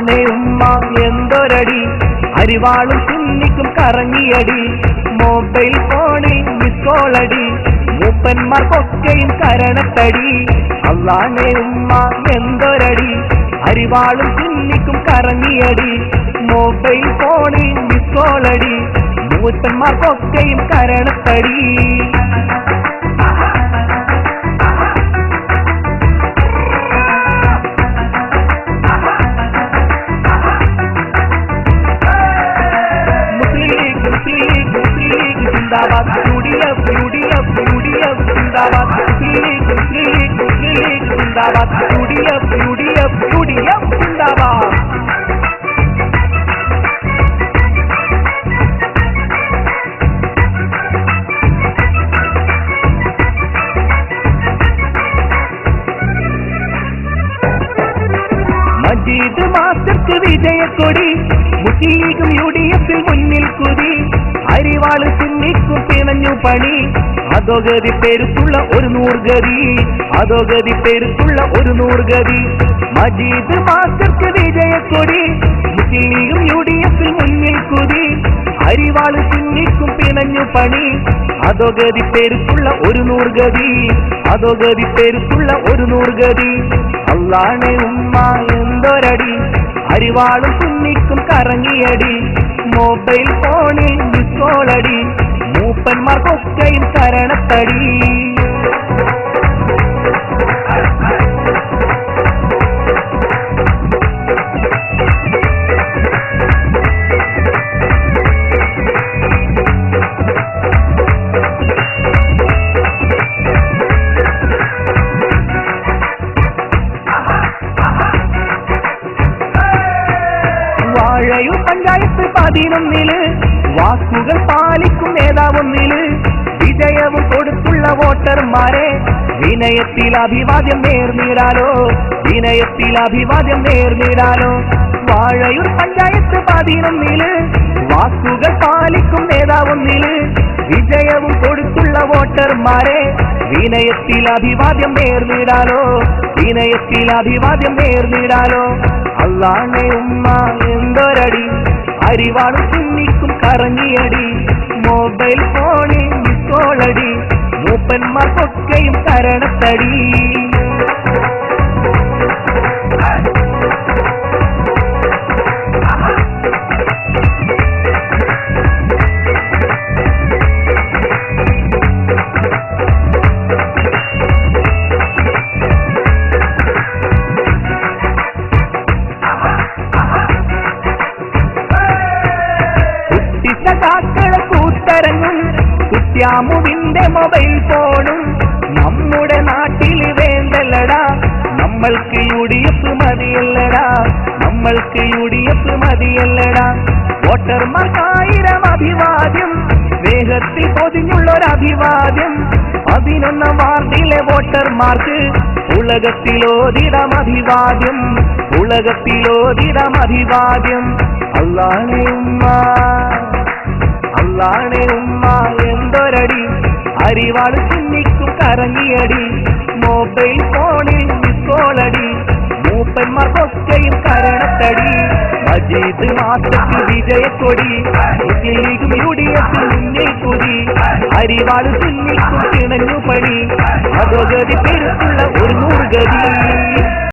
അല്ലാണേ ഉമ്മ എന്തൊരടി, അരിവാളും സുന്നിക്കും കറങ്ങിയടി, മൊബൈൽ ഫോണിൽ മിസ് കോളടി, മൂപ്പന്മാർക്കൊക്കെയും കരണത്തടി. അല്ലാണേ ഉമ്മ എന്തൊരടി, അരിവാളും സുന്നിക്കും കറങ്ങിയടി, മൊബൈൽ ഫോണിൽ മിസ് കോളടി, മൂപ്പന്മാർക്കൊക്കെയും കരണത്തടി. മജീദ് മാസ്റ്റർക്ക് വിജയക്കൊടി, മുസ്ലിം ലീഗും UDF മുന്നിൽ കുതി, അരിവാള് സുന്നിക്കും പിണഞ്ഞു പണി, അധോഗതി പെരുത്തുള്ള ഒരു നൂർഗതി, അധോഗതി പെരുത്തുള്ള ഒരു നൂർഗതി. മജീദ് മാസ്റ്റർക്ക് വിജയക്കൊടി, മുസ്ലിം ലീഗും UDF മുന്നിൽ കുതി, അരിവാള് സുന്നിക്കും പിണഞ്ഞു പണി, അധോഗതി പെരുത്തുള്ള ഒരു നൂർഗതി, അധോഗതി പെരുത്തുള്ള ഒരു നൂർഗതി. അല്ലാണേ ഉമ്മ എന്തൊരടി, അരിവാളും സുന്നിക്കും കറങ്ങിയടി, മൊബൈൽ ഫോണിൽ മിസ് കോളടി, മൂപ്പന്മാർക്കൊക്കെയും കരണത്തടി. വാഴയൂർ പഞ്ചായത്ത് 11 വാക്കുകൾ പാലിക്കും നേതാവൊന്നില്, വിജയവും കൊടുത്തുള്ള വോട്ടർമാരെ വിനയത്തിൽ അഭിവാദ്യം നേർന്നിടാലോ, വിനയത്തിൽ അഭിവാദ്യം നേർന്നിടാലോ. വാഴയൂർ പഞ്ചായത്ത് 11 വാക്കുകൾ പാലിക്കും നേതാവൊന്നില്, വിജയവും കൊടുത്തുള്ള വോട്ടർമാരെ വിനയത്തിൽ അഭിവാദ്യം നേർന്നിടാലോ, വിനയത്തിൽ അഭിവാദ്യം നേർന്നിടാലോ. അല്ലാണേ ഉമ്മ എന്തൊരടി, അരിവാളും സുന്നിക്കും കറങ്ങിയടി, മൊബൈൽ ഫോണിൽ മിസ് കോളടി, മൂപ്പന്മാർക്കൊക്കെയും കരണത്തടി. കൂത്തരങ്ങും കുത്യാമുവിന്റെ മൊബൈൽ ഫോണും നമ്മുടെ നാട്ടിൽ വേണ്ടല്ലടാ, നമ്മൾക്ക് UDF മതിയല്ലടാ, നമ്മൾക്ക് UDF മതിയല്ലടാ. വോട്ടർമാർക്കായിരം അഭിവാദ്യം, സ്നേഹത്തിൽ പൊതിഞ്ഞുള്ളൊരഭിവാദ്യം, 11 വാർഡിലെ വോട്ടർമാർക്ക് ഉലകത്തിലോതിടം അഭിവാദ്യം, ഉലകത്തിലോതിടം അഭിവാദ്യം. അല്ലാണേ ഉമ്മ, അല്ലാണേ ഉമ്മ എന്തൊരടി, അരിവാള് സുന്നിക്കും കറങ്ങിയടി, മൊബൈൽ ഫോണിൽ മിസ് കോളടി, മൂപ്പന്മാർക്കൊക്കെയും കരണത്തടി. മജീദ് മാസ്റ്റർക്ക് വിജയക്കൊടി, മുസ്ലിം ലീഗും UDF മുന്നിൽ കുതി, അരിവാള് സുന്നിക്കും പിണഞ്ഞു പണി, അധോഗതി പെരുത്തുള്ള ഒരു നൂർഗതി.